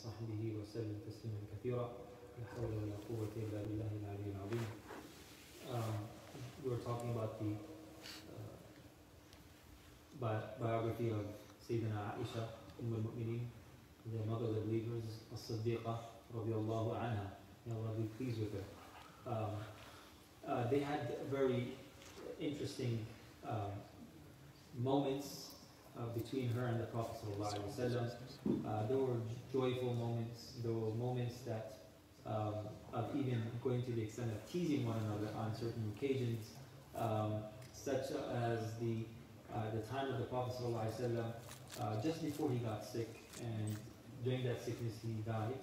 وصحبه وسلم تسليما كثيرا لا حول ولا قوة إلا بالله العلي العظيم. We were talking about the biography of Sayyidina Aisha, al-Mu'mineen, the mother of the believers, as-Siddiqa, radiallahu anha. May Allah be pleased with her. They had very interesting moments between her and the Prophet ﷺ. There were joyful moments. There were moments that of even going to the extent of teasing one another on certain occasions, such as the time of the Prophet ﷺ, just before he got sick, and during that sickness he died.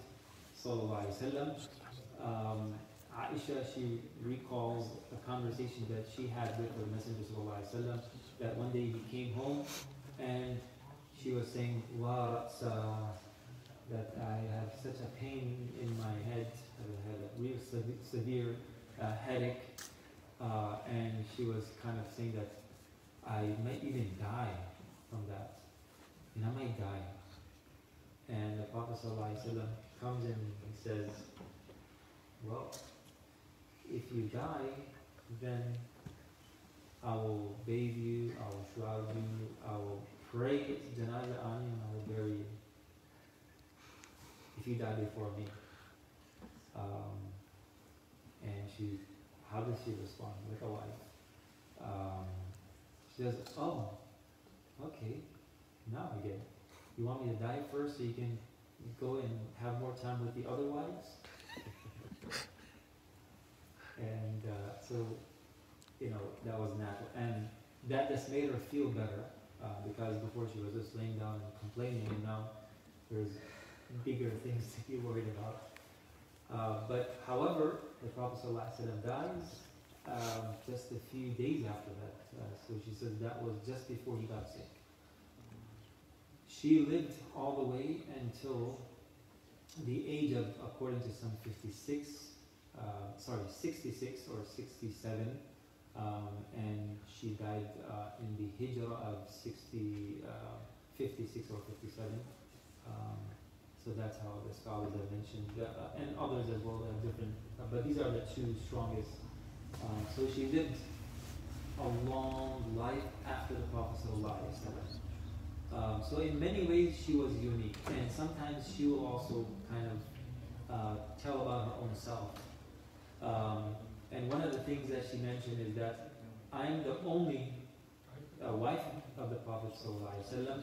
Aisha, she recalls a conversation that she had with the Messenger ﷺ, that one day he came home and she was saying, "Wa ra'sa," that I have such a pain in my head, I had a real severe headache, and she was kind of saying that I might even die from that, and I might die. And the Prophet ﷺ comes in and he says, "Well, if you die, then I will bathe you, I will shroud you, I will pray janazah on you, and I will bury you if you die before me." And how does she respond like a wife? She says, "Oh, okay, now I get it. You want me to die first so you can go and have more time with the other wives?" And so, that was natural. And that just made her feel better, because before she was just laying down and complaining, and now there's bigger things to be worried about. But however, the Prophet ﷺ dies just a few days after that. So she says that was just before he got sick. She lived all the way until the age of, according to some 66 or 67, and she died in the Hijrah of 56 or 57. So that's how the scholars have mentioned, and others as well have different, but these are the two strongest. So she lived a long life after the Prophet ﷺ. So in many ways she was unique, and sometimes she will also kind of tell about her own self. And one of the things that she mentioned is that I'm the only wife of the Prophet ﷺ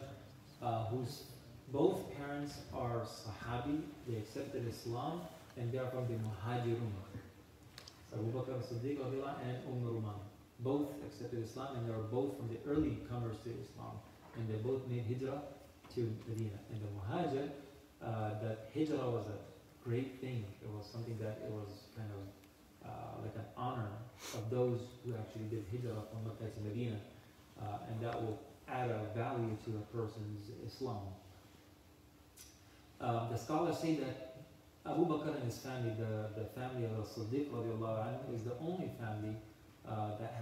whose both parents are Sahabi, they accepted Islam, and they are from the Muhajirun. So Abu Bakr as-Siddiq and Ruman both accepted Islam, and they were both from the early comers to Islam, and they both made Hijrah to Medina. And the Muhajir, that Hijrah was a great thing. It was something that it was kind of like an honor of those who actually did Hijrah from Mecca to Medina, and that will add a value to a person's Islam. The scholars say that Abu Bakr and his family, the family of Siddiq radiallahu anhu, is the only family that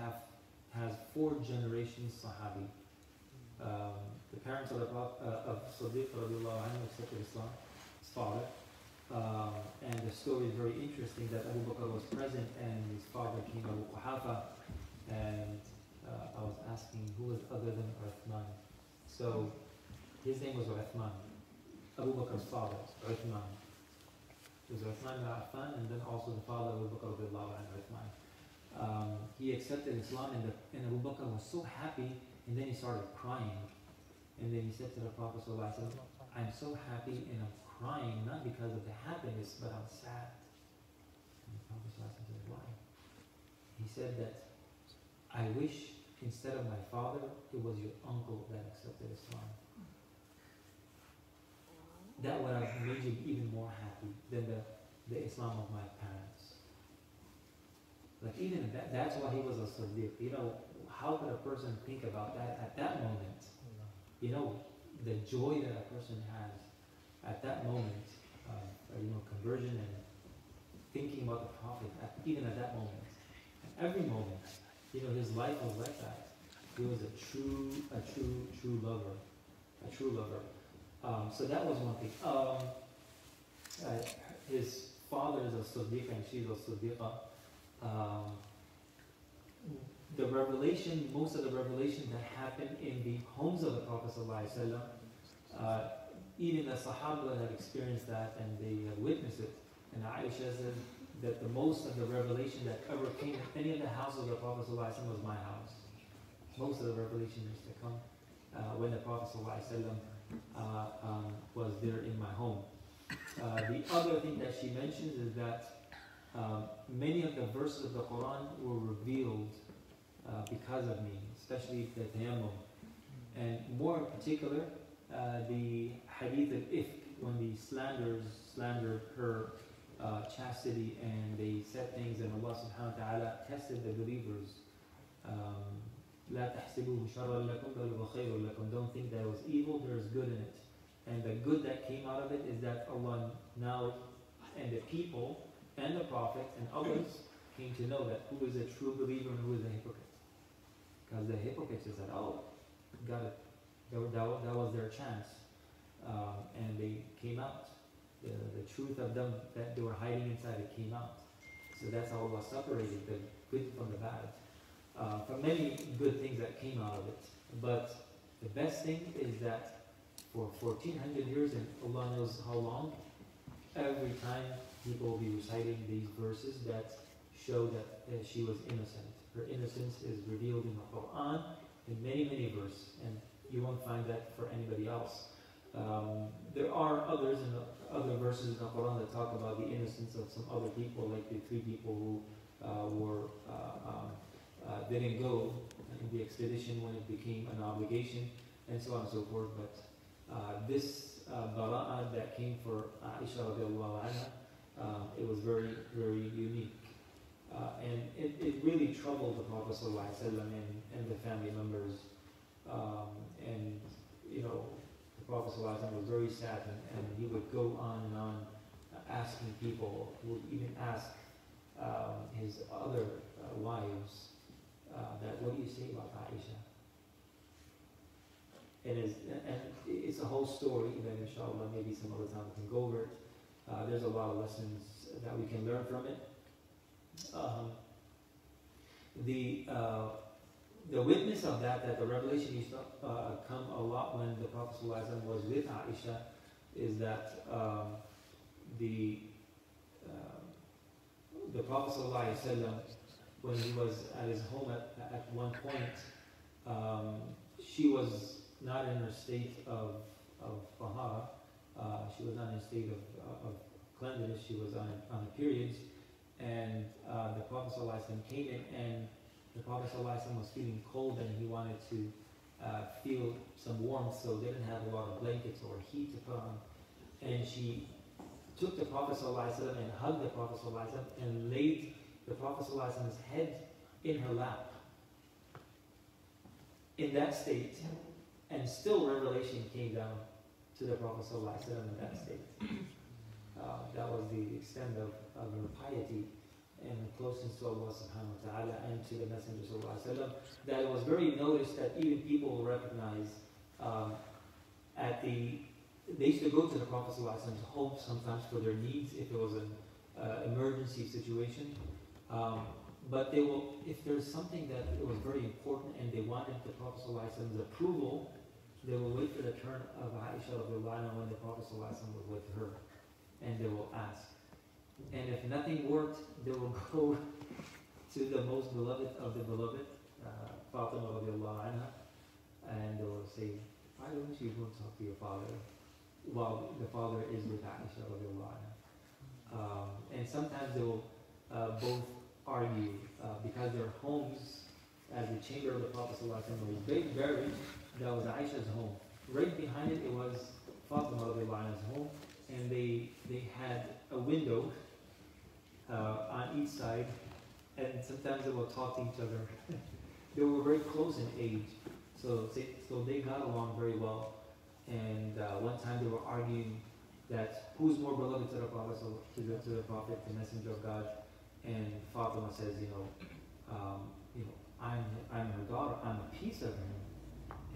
has 4 generations Sahabi. The parents of Siddiq radiallahu anhu accepted Islam, his father. And the story is very interesting that Abu Bakr was present and his father came, Abu Quhafa, and I was asking who was other than Uthman. So his name was Uthman. Abu Bakr's father, Uthman. It was Uthman ibn Affan, and then also the father of Abu Bakr radiallahu anhu, Uthman. He accepted Islam, and Abu Bakr was so happy, and then he started crying. And then he said to the Prophet ﷺ, "I'm so happy and I'm crying, not because of the happiness, but I'm sad." And the Prophet ﷺ said, "Why?" He said that, "I wish instead of my father, it was your uncle that accepted Islam. That would have made you even more happy than the Islam of my parents." Like even that's why he was a Siddiq. How could a person think about that at that moment? The joy that a person has at that moment, conversion and thinking about the Prophet, even at that moment. At every moment, his life was like that. He was a true lover, So that was one thing. his father is a Siddiq and she's a Siddiqa. Um, the revelation, most of the revelation that happened in the homes of the Prophet ﷺ, even the Sahaba had experienced that and they had witnessed it. And Aisha said that the most of the revelation that ever came in any of the houses of the Prophet ﷺ was my house. Most of the revelation used to come when the Prophet ﷺ was there in my home. The other thing that she mentions is that many of the verses of the Quran were revealed because of me, especially the tayammum. And more in particular, the hadith of ifk, when the slandered her chastity and they said things and Allah subhanahu wa ta'ala tested the believers. لا تحسبوه شرا لكم بل هو خير لكم. Don't think that it was evil, there is good in it. And the good that came out of it is that Allah now, and the people and the Prophet and others came to know that who is a true believer and who is a hypocrite. Because the hypocrites is that, oh, got it. That was their chance. And they came out. The truth of them that they were hiding inside, it came out. So that's how Allah separated the good from the bad. From many good things that came out of it. But the best thing is that for 1400 years, and Allah knows how long, every time people will be reciting these verses that show that she was innocent. Her innocence is revealed in the Quran in many, many verses, and you won't find that for anybody else. There are others in other verses in the Quran that talk about the innocence of some other people, like the 3 people who didn't go in the expedition when it became an obligation, and so on and so forth. But this bara'ah that came for Aisha radiallahu anha, it was very, very unique. And it really troubled the Prophet ﷺ and the family members. And, you know, the Prophet ﷺ was very sad, and he would go on and on asking people, he would even ask his other wives, that what do you say about Aisha? And it's a whole story that inshallah maybe some other time we can go over it. There's a lot of lessons that we can learn from it. The witness of that the revelation used to come a lot when the Prophet ﷺ was with Aisha, is that the Prophet ﷺ, when he was at his home at one point, she was not in her state of tahara. She was not in a state of cleanliness. She was on the periods, and the Prophet ﷺ came in, and the Prophet ﷺ was feeling cold, and he wanted to feel some warmth, so they didn't have a lot of blankets or heat to put on. And she took the Prophet ﷺ and hugged the Prophet ﷺ and laid the Prophet ﷺ's head in her lap. In that state, and still revelation came down to the Prophet ﷺ in that state. That was the extent of her piety and closeness to Allah subhanahu wa ta'ala and to the Messenger sallallahu alaihi wasallam, that it was very noticed that even people will recognize they used to go to the Prophet sallallahu alaihi wasallam's home sometimes for their needs if it was an emergency situation. But they will, if there's something that it was very important and they wanted the Prophet sallallahu alaihi wasallam's approval, they will wait for the turn of Aisha radiallahu anha when the Prophet sallallahu alaihi wasallam was with her, and they will ask. And if nothing worked, they will go to the most beloved of the beloved, Fatima radiallahu anha, and they will say, why don't you go talk to your father while the father is with Aisha radiallahu anha? And sometimes they will both argue because their homes, as the chamber of the Prophet ﷺ was buried, that was Aisha's home. Right behind it, it was Fatima radiallahu anha's home, and they had a window on each side, and sometimes they will talk to each other. They were very close in age, so they got along very well. And one time they were arguing that who's more beloved to the Prophet, to the Prophet, the Messenger of God. And Fatima says, I'm her daughter, I'm a piece of him.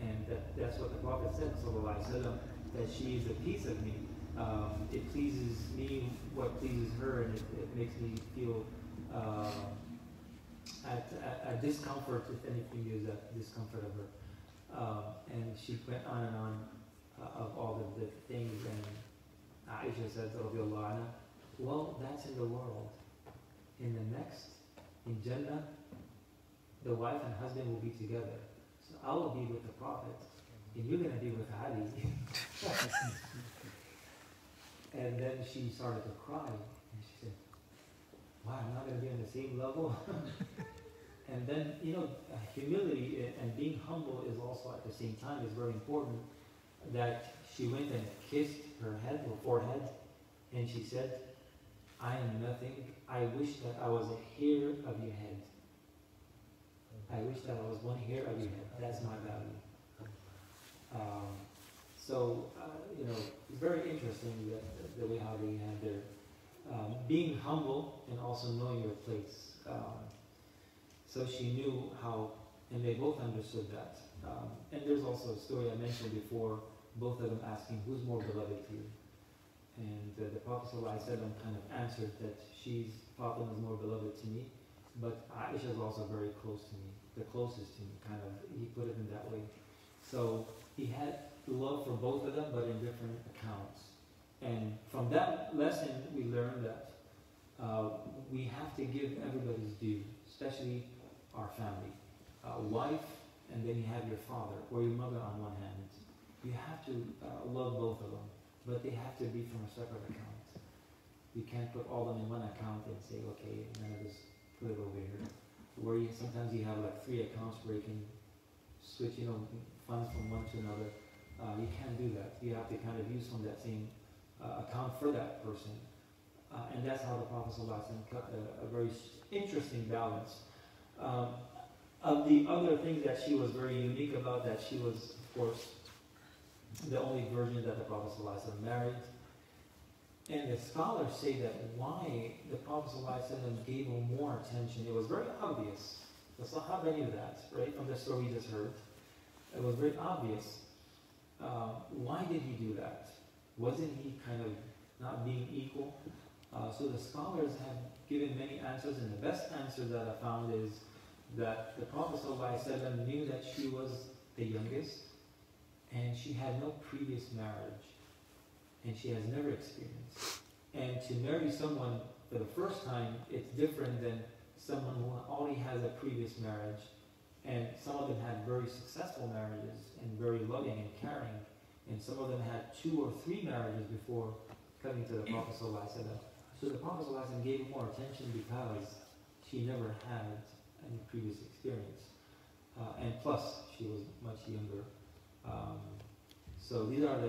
And that's what the Prophet said, sallallahu alaihi wasallam, that she is a piece of me. It pleases me what pleases her, and it makes me feel at discomfort, if anything is at discomfort of her. And she went on and on of all of the things, and Aisha said, "Radiallahu anha, well, that's in the world. In the next, in Jannah, the wife and husband will be together. So I will be with the Prophet, and you're going to be with Ali." And then she started to cry, and she said, "Wow, I'm not going to be on the same level." And then, humility and being humble is also at the same time is very important. That she went and kissed her head, her forehead, and she said, "I am nothing. I wish that I was a hair of your head. I wish that I was one hair of your head. That's my value." It's very interesting the way how they had their being humble and also knowing your place. So she knew how, and they both understood that. And there's also a story I mentioned before, both of them asking, "Who's more beloved to you?" And the Prophet ﷺ kind of answered that Fatima is more beloved to me, but Aisha is also very close to me, the closest to me, kind of, he put it in that way. So he had love for both of them, but in different accounts. And from that lesson, we learned that we have to give everybody's due, especially our family. Wife, and then you have your father or your mother on one hand. You have to love both of them, but they have to be from a separate account. You can't put all of them in one account and say, "Okay, I'm gonna just put it over here." Where sometimes you have like 3 accounts where you can switch, funds from one to another. You can't do that. You have to kind of use from that same account for that person. And that's how the Prophet ﷺ cut a very interesting balance. Of the other things that she was very unique about, that she was, of course, the only virgin that the Prophet ﷺ married. And the scholars say that why the Prophet ﷺ gave her more attention, it was very obvious. The Sahaba knew that, right, from the story we just heard. It was very obvious. Why did he do that? Wasn't he kind of not being equal? So the scholars have given many answers, and the best answer that I found is that the Prophet ﷺ knew that she was the youngest, and she had no previous marriage, and she has never experienced. And to marry someone for the first time, it's different than someone who already has a previous marriage. And some of them had very successful marriages and very loving and caring. And some of them had 2 or 3 marriages before coming to the Prophet ﷺ. So the Prophet ﷺ gave more attention because she never had any previous experience. And plus, she was much younger. So these are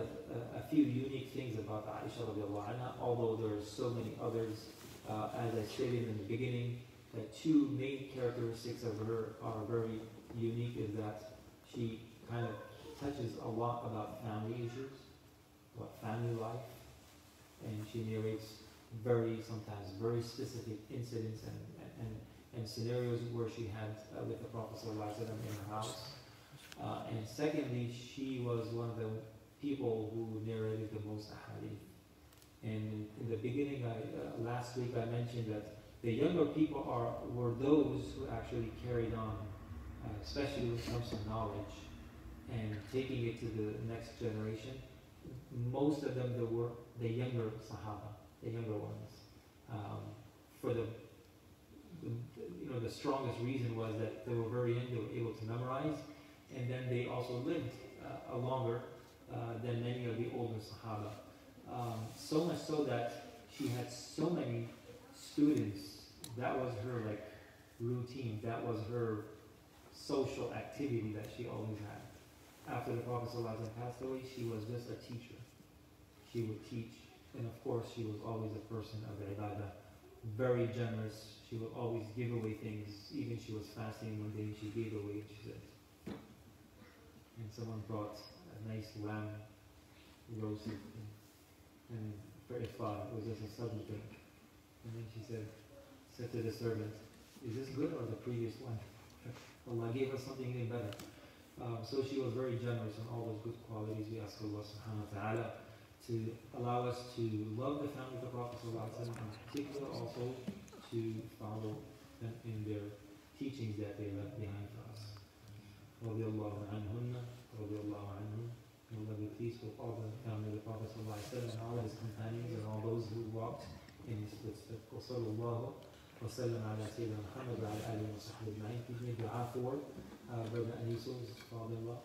a few unique things about Aisha radiallahu anha, although there are so many others. As I stated in the beginning, the 2 main characteristics of her are very unique, is that she kind of touches a lot about family issues, about family life, and she narrates sometimes very specific incidents and scenarios where she had with the Prophet ﷺ in her house. And secondly, she was one of the people who narrated the most ahadith. And in the beginning, last week I mentioned that the younger people were those who actually carried on, especially when it comes to knowledge and taking it to the next generation. Most of them were the younger Sahaba, the younger ones. For the strongest reason was that they were very young, they were able to memorize, and then they also lived longer than many of the older Sahaba. So much so that she had so many students. That was her routine. That was her social activity that she always had. After the Prophet ﷺ passed away, she was just a teacher. She would teach, and of course she was always a person of ibadah, very generous. She would always give away things. Even she was fasting one day, she gave away, she said. And someone brought a nice lamb roasted, and for iftar, it was just a sudden thing. And then she said to the servant, "Is this good or the previous one?" Allah gave her something even better. So she was very generous in all those good qualities. We ask Allah subhanahu wa ta'ala to allow us to love the family of the Prophet ﷺ, and in particular also to follow them in their teachings that they left behind for us. رضي الله عنهن رضي الله عنهم. May Allah be pleased with all the family of the Prophet ﷺ and all his companions and all those who walked in his footsteps. وصلى الله وسلم على سيدنا محمد وعلى آله وصحبه أجمعين. Please make dua for Brother Aniso's father-in-law,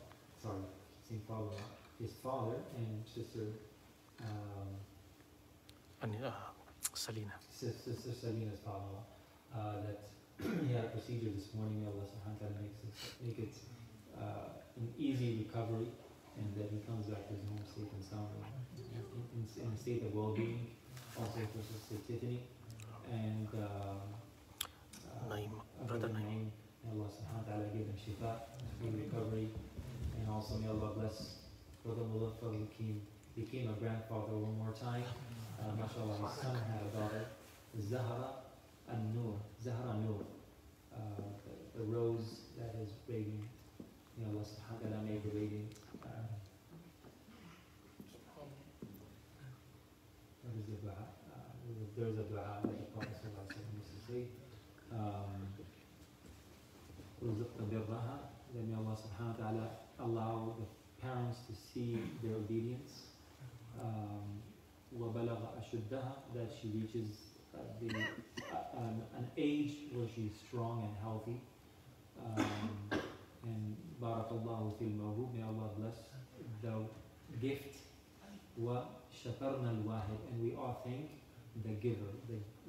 his father-in-law, his father and sister Salina. Sister Salina's father-in-law. That he had a procedure this morning. Allah subhanahu wa ta'ala make it an easy recovery, and that he comes back to his home safe and sound in a state of well-being. Also for Sister Tiffany and Brother Naim. May Allah subhanahu wa ta'ala give him shifa, speed recovery, and also may Allah bless Brother Muzaffar who became a grandfather one more time. MashaAllah, his son had a daughter, Zahra An-Nur, the rose that is radiant. May Allah subhanahu wa ta'ala make the radiant. What is the dua? There's a dua that the Prophet ﷺ used to say. That may Allah subhanahu wa ta'ala allow the parents to see their obedience. وَبَلَغَ أَشُدَّهَا, that she reaches an age where she's strong and healthy. And barakallahu fil mawhub, may Allah bless the gift. وَشَكَرْنَا الْوَاهِدْ, and we all thank the giver,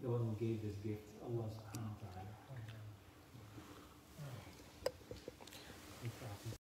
the one who gave this gift, Allah subhanahu wa ta'ala.